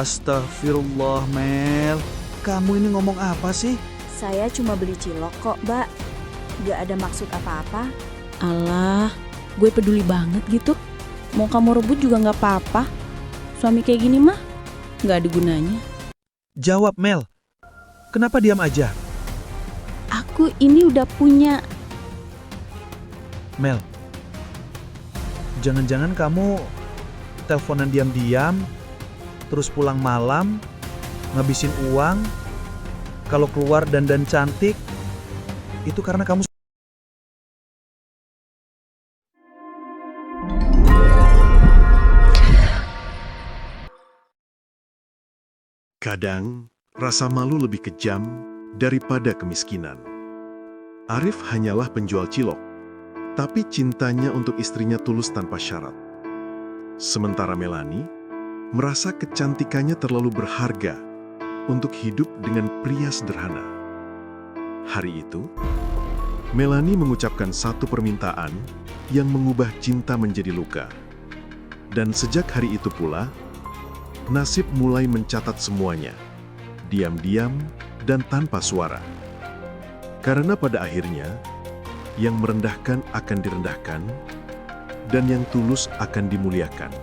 Astagfirullah, Mel. Kamu ini ngomong apa sih? Saya cuma beli cilok kok, Mbak. Gak ada maksud apa-apa. Alah, gue peduli banget gitu. Mau kamu rebut juga gak apa-apa. Suami kayak gini mah gak ada gunanya. Jawab, Mel. Kenapa diam aja? Aku ini udah punya. Mel, jangan-jangan kamu teleponan diam-diam, terus pulang malam, ngabisin uang, kalau keluar dandan cantik, itu karena kamu... Kadang, rasa malu lebih kejam daripada kemiskinan. Arif hanyalah penjual cilok, tapi cintanya untuk istrinya tulus tanpa syarat. Sementara Melani merasa kecantikannya terlalu berharga untuk hidup dengan pria sederhana. Hari itu, Melani mengucapkan satu permintaan yang mengubah cinta menjadi luka. Dan sejak hari itu pula, nasib mulai mencatat semuanya, diam-diam dan tanpa suara. Karena pada akhirnya, yang merendahkan akan direndahkan, dan yang tulus akan dimuliakan.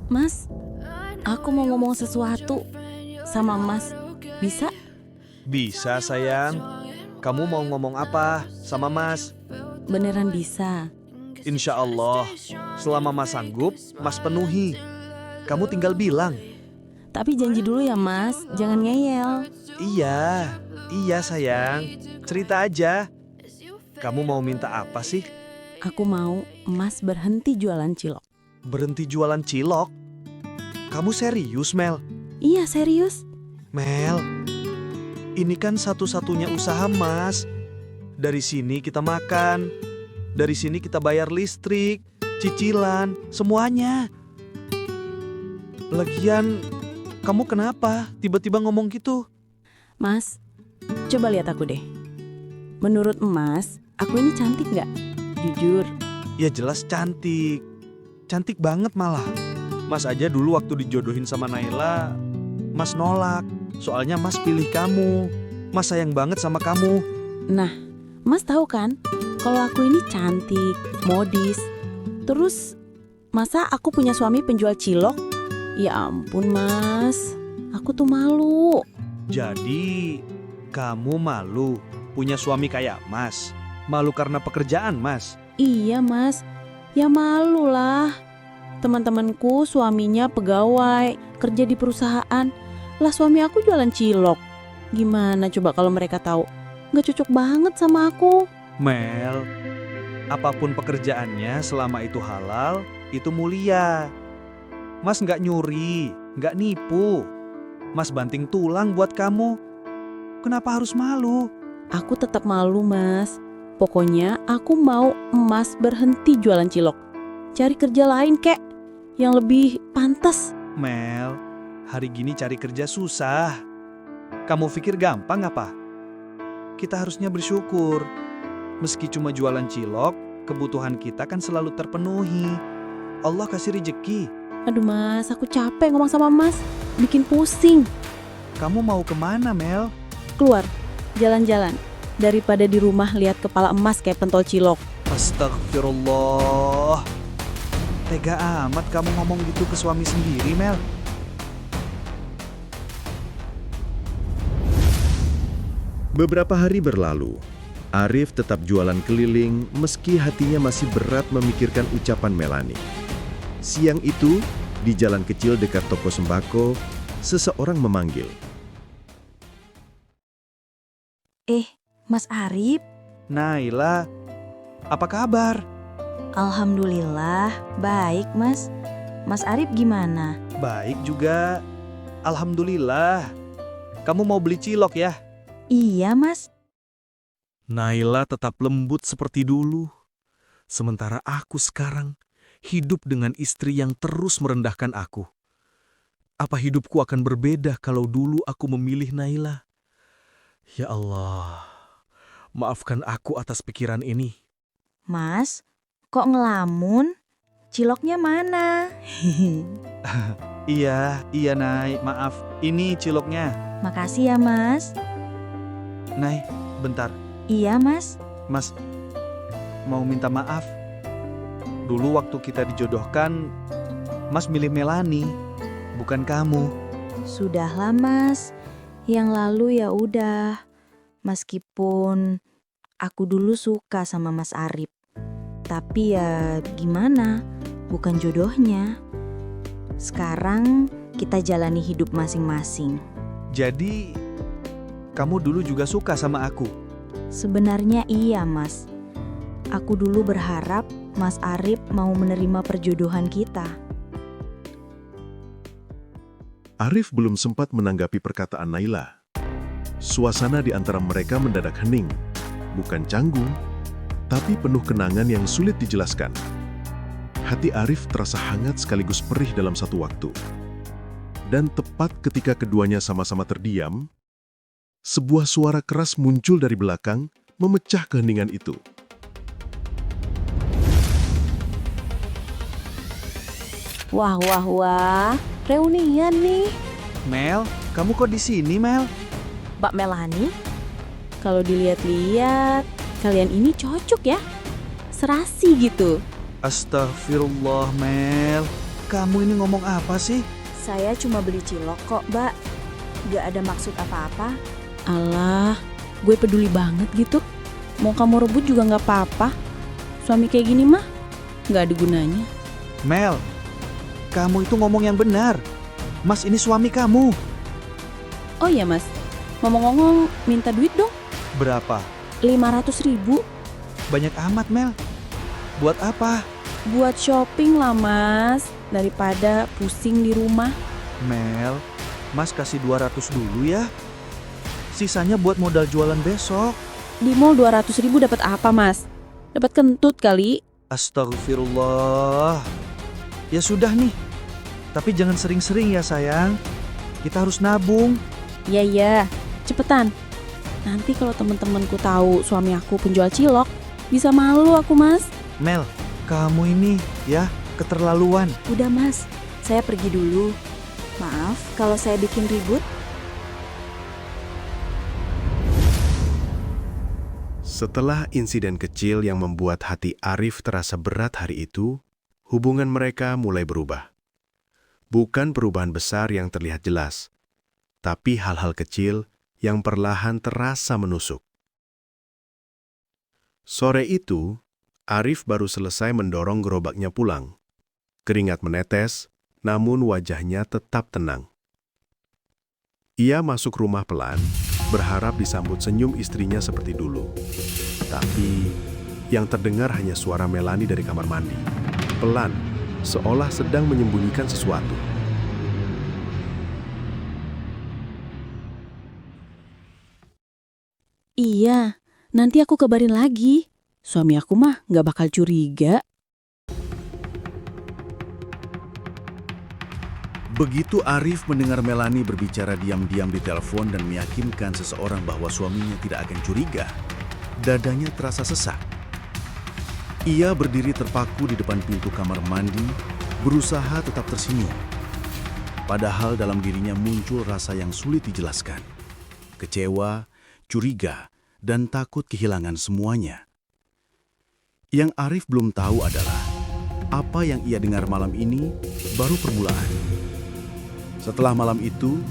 Mas, aku mau ngomong sesuatu sama Mas. Bisa? Bisa, sayang. Kamu mau ngomong apa sama Mas? Beneran bisa. Insya Allah, selama Mas sanggup, Mas penuhi. Kamu tinggal bilang. Tapi janji dulu ya Mas, jangan ngeyel. Iya sayang. Cerita aja. Kamu mau minta apa sih? Aku mau Mas berhenti jualan cilok. Berhenti jualan cilok? Kamu serius, Mel? Iya serius. Mel, ini kan satu-satunya usaha Mas. Dari sini kita makan, dari sini kita bayar listrik, cicilan, semuanya. Lagian, kamu kenapa tiba-tiba ngomong gitu? Mas, coba lihat aku deh. Menurut Mas, aku ini cantik nggak? Jujur. Ya jelas cantik. Cantik banget malah. Mas aja dulu waktu dijodohin sama Naila, Mas nolak. Soalnya Mas pilih kamu. Mas sayang banget sama kamu. Nah, Mas tahu kan, kalau aku ini cantik, modis. Terus, masa aku punya suami penjual cilok? Ya ampun Mas, aku tuh malu. Jadi, kamu malu punya suami kayak Mas? Malu karena pekerjaan Mas? Iya Mas, ya malu lah. Teman-temanku suaminya pegawai, kerja di perusahaan. Lah suami aku jualan cilok. Gimana coba kalau mereka tahu? Gak cocok banget sama aku. Mel, apapun pekerjaannya selama itu halal, itu mulia. Mas nggak nyuri, nggak nipu. Mas banting tulang buat kamu. Kenapa harus malu? Aku tetap malu Mas. Pokoknya aku mau Mas berhenti jualan cilok. Cari kerja lain kek, yang lebih pantas. Mel, hari gini cari kerja susah. Kamu pikir gampang apa? Kita harusnya bersyukur. Meski cuma jualan cilok, kebutuhan kita kan selalu terpenuhi. Allah kasih rezeki. Aduh Mas, aku capek ngomong sama Mas. Bikin pusing. Kamu mau kemana, Mel? Keluar, jalan-jalan. Daripada di rumah lihat kepala emas kayak pentol cilok. Astagfirullah. Tega amat kamu ngomong gitu ke suami sendiri, Mel. Beberapa hari berlalu, Arif tetap jualan keliling meski hatinya masih berat memikirkan ucapan Melani. Siang itu, di jalan kecil dekat toko sembako, seseorang memanggil. Mas Arif, Naila, apa kabar? alhamdulillah baik Mas. Mas Arif gimana? Baik juga. Alhamdulillah. Kamu mau beli cilok ya? Iya Mas. Naila tetap lembut seperti dulu. Sementara aku sekarang hidup dengan istri yang terus merendahkan aku. Apa hidupku akan berbeda kalau dulu aku memilih Naila? Ya Allah, maafkan aku atas pikiran ini. Mas, kok ngelamun? Ciloknya mana? Iya, Nay, maaf. Ini ciloknya. Makasih ya, Mas. Nay, bentar. Iya, Mas. Mas, mau minta maaf. Dulu waktu kita dijodohkan, Mas milih Melani, bukan kamu. Sudahlah, Mas. Yang lalu ya udah. Meskipun aku dulu suka sama Mas Arif. Tapi ya gimana? Bukan jodohnya. Sekarang kita jalani hidup masing-masing. Jadi, kamu dulu juga suka sama aku? Sebenarnya iya, Mas. Aku dulu berharap Mas Arif mau menerima perjodohan kita. Arif belum sempat menanggapi perkataan Naila. Suasana di antara mereka mendadak hening, bukan canggung, tapi penuh kenangan yang sulit dijelaskan. Hati Arif terasa hangat sekaligus perih dalam satu waktu. Dan tepat ketika keduanya sama-sama terdiam, sebuah suara keras muncul dari belakang, memecah keheningan itu. Wah, wah, wah. Reunian nih. Mel, kamu kok di sini, Mel? Mbak Melani, kalau dilihat-lihat, kalian ini cocok ya. Serasi gitu. Astagfirullah, Mel. Kamu ini ngomong apa sih? Saya cuma beli cilok kok, Mbak. Gak ada maksud apa-apa. Alah, gue peduli banget gitu. Mau kamu rebut juga nggak apa-apa. Suami kayak gini mah nggak ada gunanya. Mel, kamu itu ngomong yang benar. Mas ini suami kamu. Oh iya mas, ngomong-ngomong minta duit dong. Berapa? 500.000 Banyak amat, Mel. Buat apa? buat shopping lah mas, daripada pusing di rumah. Mel, Mas kasih 200 dulu ya. Sisanya buat modal jualan besok. Di mall 200.000 dapat apa mas? Dapat kentut kali. Astagfirullah. Ya sudah nih. Tapi jangan sering-sering ya sayang. Kita harus nabung. Iya, cepetan. Nanti kalau temen-temenku tahu suami aku penjual cilok, bisa malu aku mas. Mel, kamu ini ya keterlaluan. Udah Mas, saya pergi dulu. Maaf kalau saya bikin ribut. Setelah insiden kecil yang membuat hati Arif terasa berat hari itu, hubungan mereka mulai berubah. Bukan perubahan besar yang terlihat jelas, tapi hal-hal kecil yang perlahan terasa menusuk. Sore itu, Arif baru selesai mendorong gerobaknya pulang. Keringat menetes, namun wajahnya tetap tenang. Ia masuk rumah pelan, berharap disambut senyum istrinya seperti dulu. Tapi, yang terdengar hanya suara Melani dari kamar mandi. Pelan, seolah sedang menyembunyikan sesuatu. Iya, nanti aku kabarin lagi. Suami aku mah nggak bakal curiga. Begitu Arif mendengar Melani berbicara diam-diam di telepon dan meyakinkan seseorang bahwa suaminya tidak akan curiga, dadanya terasa sesak. Ia berdiri terpaku di depan pintu kamar mandi, berusaha tetap tersenyum. Padahal dalam dirinya muncul rasa yang sulit dijelaskan. Kecewa, curiga, dan takut kehilangan semuanya. Yang Arif belum tahu adalah, apa yang ia dengar malam ini baru permulaan. Setelah malam itu,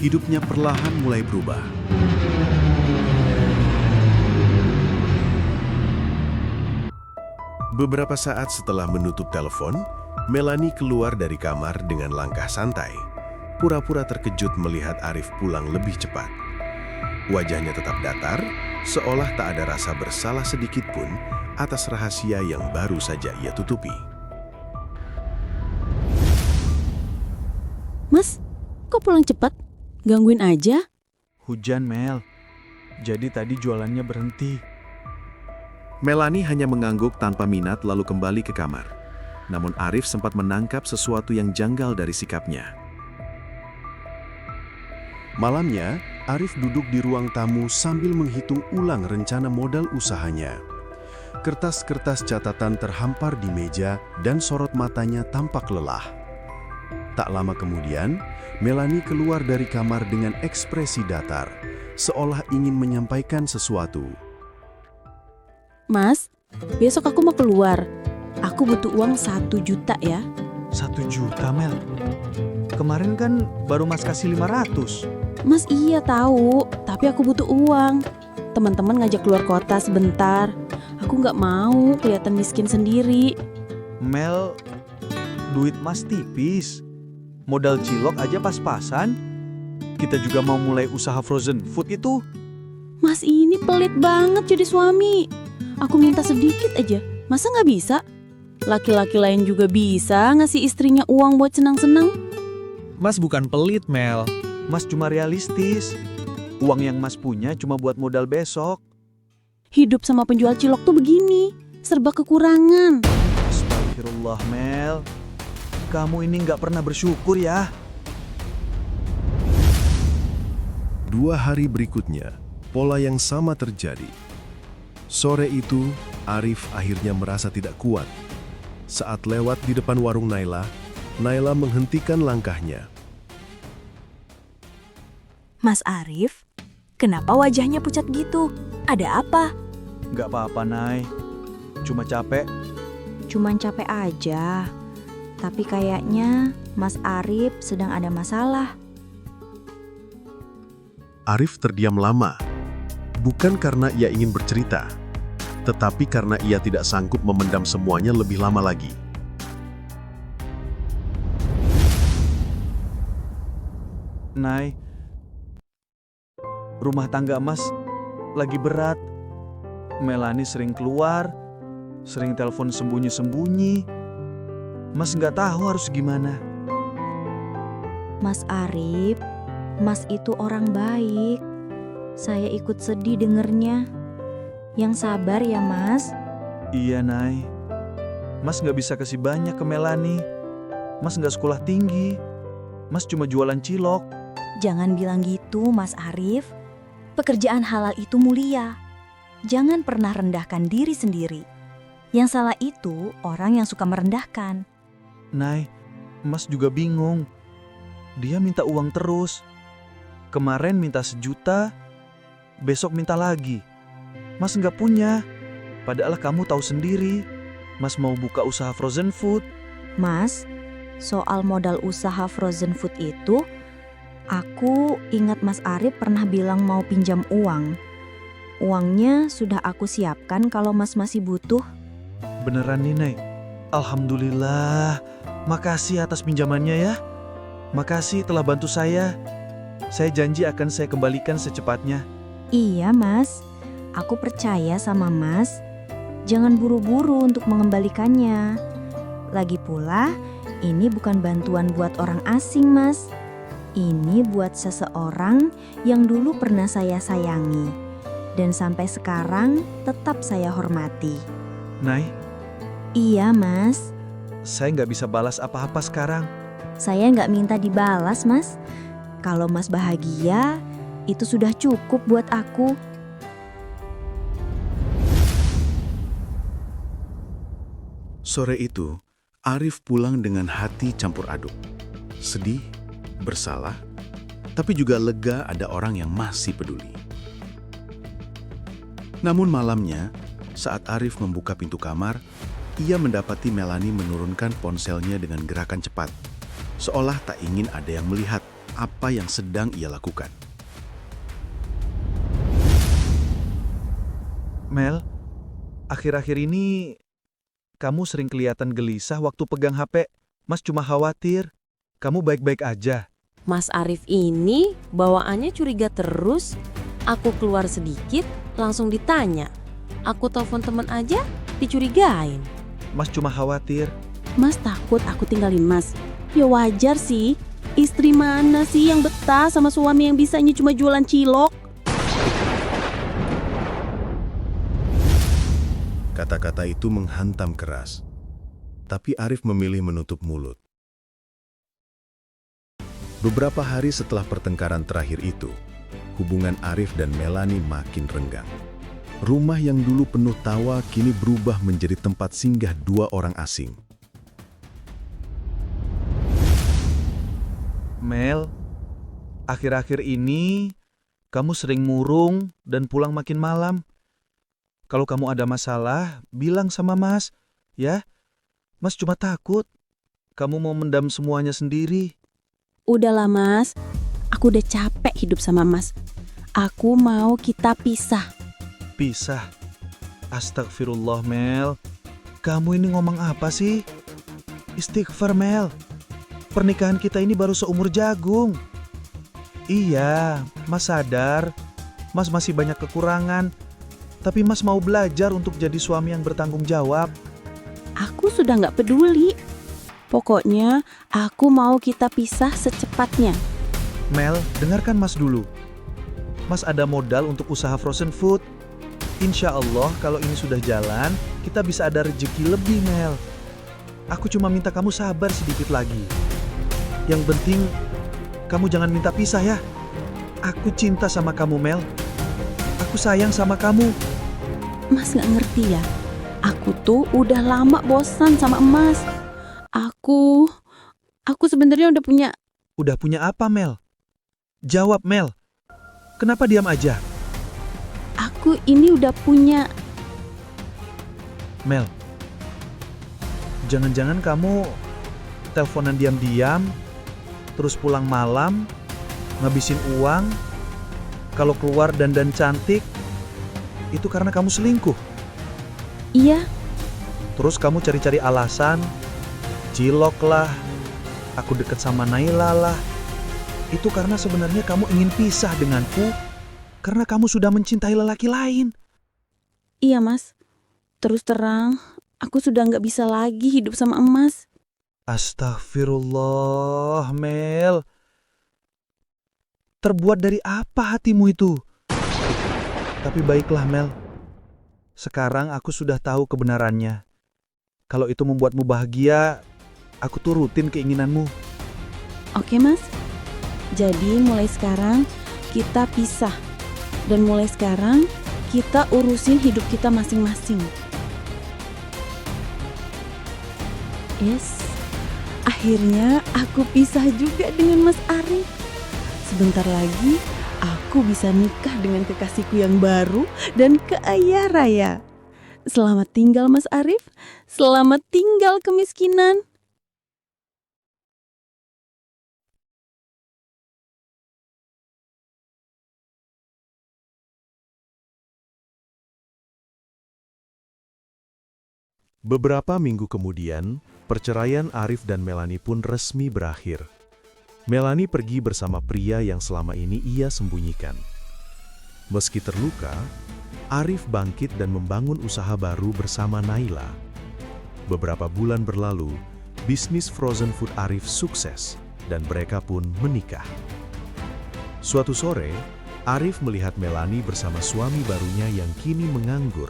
hidupnya perlahan mulai berubah. Beberapa saat setelah menutup telepon, Melani keluar dari kamar dengan langkah santai, pura-pura terkejut melihat Arif pulang lebih cepat. Wajahnya tetap datar, seolah tak ada rasa bersalah sedikit pun atas rahasia yang baru saja ia tutupi. Mas, kok pulang cepat? Gangguin aja. Hujan, Mel. Jadi tadi jualannya berhenti. Melani hanya mengangguk tanpa minat lalu kembali ke kamar. Namun Arif sempat menangkap sesuatu yang janggal dari sikapnya. Malamnya, Arif duduk di ruang tamu sambil menghitung ulang rencana modal usahanya. Kertas-kertas catatan terhampar di meja dan sorot matanya tampak lelah. Tak lama kemudian, Melanie keluar dari kamar dengan ekspresi datar, seolah ingin menyampaikan sesuatu. Mas, besok aku mau keluar. Aku butuh uang 1 juta ya. 1 juta, Mel. Kemarin kan baru Mas kasih 500. Mas iya tahu, tapi aku butuh uang. Teman-teman ngajak keluar kota sebentar. Aku nggak mau kelihatan miskin sendiri. Mel, duit Mas tipis. Modal cilok aja pas-pasan. Kita juga mau mulai usaha frozen food itu. Mas ini pelit banget jadi suami. Aku minta sedikit aja, masa nggak bisa? Laki-laki lain juga bisa ngasih istrinya uang buat senang-senang. Mas bukan pelit, Mel. Mas cuma realistis. Uang yang Mas punya cuma buat modal besok. Hidup sama penjual cilok tuh begini, serba kekurangan. Astagfirullah, Mel. Kamu ini nggak pernah bersyukur ya. 2 hari berikutnya, pola yang sama terjadi. Sore itu, Arif akhirnya merasa tidak kuat. Saat lewat di depan warung Naila, Naila menghentikan langkahnya. Mas Arif, kenapa wajahnya pucat gitu? Ada apa? Nggak apa-apa, Nay. Cuma capek. Cuman capek aja. Tapi kayaknya Mas Arif sedang ada masalah. Arif terdiam lama, bukan karena ia ingin bercerita, tetapi karena ia tidak sanggup memendam semuanya lebih lama lagi. Nay, rumah tangga Mas lagi berat. Melanie sering keluar, sering telepon sembunyi-sembunyi. Mas nggak tahu harus gimana. Mas Arif, Mas itu orang baik. Saya ikut sedih dengernya. Yang sabar ya, Mas. Iya, Nay. Mas nggak bisa kasih banyak ke Melanie. Mas nggak sekolah tinggi. Mas cuma jualan cilok. Jangan bilang gitu, Mas Arif. Pekerjaan halal itu mulia. Jangan pernah rendahkan diri sendiri. Yang salah itu orang yang suka merendahkan. Nay, Mas juga bingung. Dia minta uang terus. Kemarin minta 1 juta, besok minta lagi. Mas nggak punya. Padahal kamu tahu sendiri, Mas mau buka usaha frozen food. Mas, soal modal usaha frozen food itu, aku ingat Mas Arif pernah bilang mau pinjam uang. Uangnya sudah aku siapkan kalau Mas masih butuh. Beneran nih, Nay. Alhamdulillah. Makasih atas pinjamannya ya. Makasih telah bantu saya. Saya janji akan saya kembalikan secepatnya. Iya, Mas. Aku percaya sama Mas. Jangan buru-buru untuk mengembalikannya. Lagi pula, ini bukan bantuan buat orang asing, Mas. Ini buat seseorang yang dulu pernah saya sayangi. Dan sampai sekarang tetap saya hormati. Nay, Iya, Mas. saya nggak bisa balas apa-apa sekarang. Saya nggak minta dibalas, Mas. Kalau Mas bahagia, itu sudah cukup buat aku. Sore itu, Arif pulang dengan hati campur aduk. Sedih, bersalah, tapi juga lega ada orang yang masih peduli. Namun malamnya, saat Arif membuka pintu kamar, ia mendapati Melanie menurunkan ponselnya dengan gerakan cepat, seolah tak ingin ada yang melihat apa yang sedang ia lakukan. Mel, akhir-akhir ini kamu sering kelihatan gelisah waktu pegang HP. Mas cuma khawatir. Kamu baik-baik aja. Mas Arif ini bawaannya curiga terus. Aku keluar sedikit, langsung ditanya. Aku telepon teman aja, dicurigain. Mas cuma khawatir. Mas takut aku tinggalin Mas. Ya wajar sih. Istri mana sih yang betah sama suami yang bisanya cuma jualan cilok? Kata-kata itu menghantam keras. Tapi Arif memilih menutup mulut. Beberapa hari setelah pertengkaran terakhir itu, hubungan Arif dan Melanie makin renggang. Rumah yang dulu penuh tawa kini berubah menjadi tempat singgah dua orang asing. Mel, akhir-akhir ini kamu sering murung dan pulang makin malam. Kalau kamu ada masalah, bilang sama Mas, ya. Mas cuma takut kamu mau mendam semuanya sendiri. Udahlah Mas, aku udah capek hidup sama Mas. Aku mau kita pisah. Pisah. Astagfirullah, Mel. Kamu ini ngomong apa sih? Istighfar, Mel. Pernikahan kita ini baru seumur jagung. Iya, Mas sadar. Mas masih banyak kekurangan. Tapi Mas mau belajar untuk jadi suami yang bertanggung jawab. Aku sudah nggak peduli. Pokoknya aku mau kita pisah secepatnya. Mel, dengarkan Mas dulu. Mas ada modal untuk usaha frozen food. Insya Allah kalau ini sudah jalan, kita bisa ada rezeki lebih, Mel. Aku cuma minta kamu sabar sedikit lagi. Yang penting, kamu jangan minta pisah ya. Aku cinta sama kamu, Mel. Aku sayang sama kamu. Mas nggak ngerti ya. Aku tuh udah lama bosan sama Mas. Aku sebenarnya udah punya. Udah punya apa, Mel? Jawab, Mel. Kenapa diam aja? Aku ini udah punya. Mel, jangan-jangan kamu teleponan diam-diam, terus pulang malam, ngabisin uang, kalau keluar dandan cantik, itu karena kamu selingkuh. Iya, Terus kamu cari-cari alasan, cilok lah, aku deket sama Naila lah. Itu karena sebenarnya kamu ingin pisah denganku, karena kamu sudah mencintai lelaki lain. iya Mas. Terus terang, aku sudah nggak bisa lagi hidup sama Emas. Astagfirullah, Mel. Terbuat dari apa hatimu itu? Tapi baiklah, Mel. Sekarang aku sudah tahu kebenarannya. Kalau itu membuatmu bahagia, aku turutin keinginanmu. Oke Mas. Jadi mulai sekarang kita pisah. Dan mulai sekarang kita urusin hidup kita masing-masing. Yes, akhirnya aku pisah juga dengan Mas Arif. Sebentar lagi aku bisa nikah dengan kekasihku yang baru dan kaya raya. Selamat tinggal Mas Arif, selamat tinggal kemiskinan. Beberapa minggu kemudian, perceraian Arif dan Melanie pun resmi berakhir. Melanie pergi bersama pria yang selama ini ia sembunyikan. Meski terluka, Arif bangkit dan membangun usaha baru bersama Naila. Beberapa bulan berlalu, bisnis frozen food Arif sukses dan mereka pun menikah. Suatu sore, Arif melihat Melanie bersama suami barunya yang kini menganggur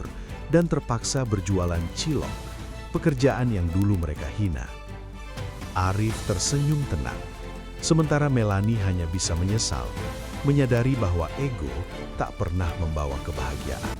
dan terpaksa berjualan cilok, pekerjaan yang dulu mereka hina. Arif tersenyum tenang, sementara Melanie hanya bisa menyesal, menyadari bahwa ego tak pernah membawa kebahagiaan.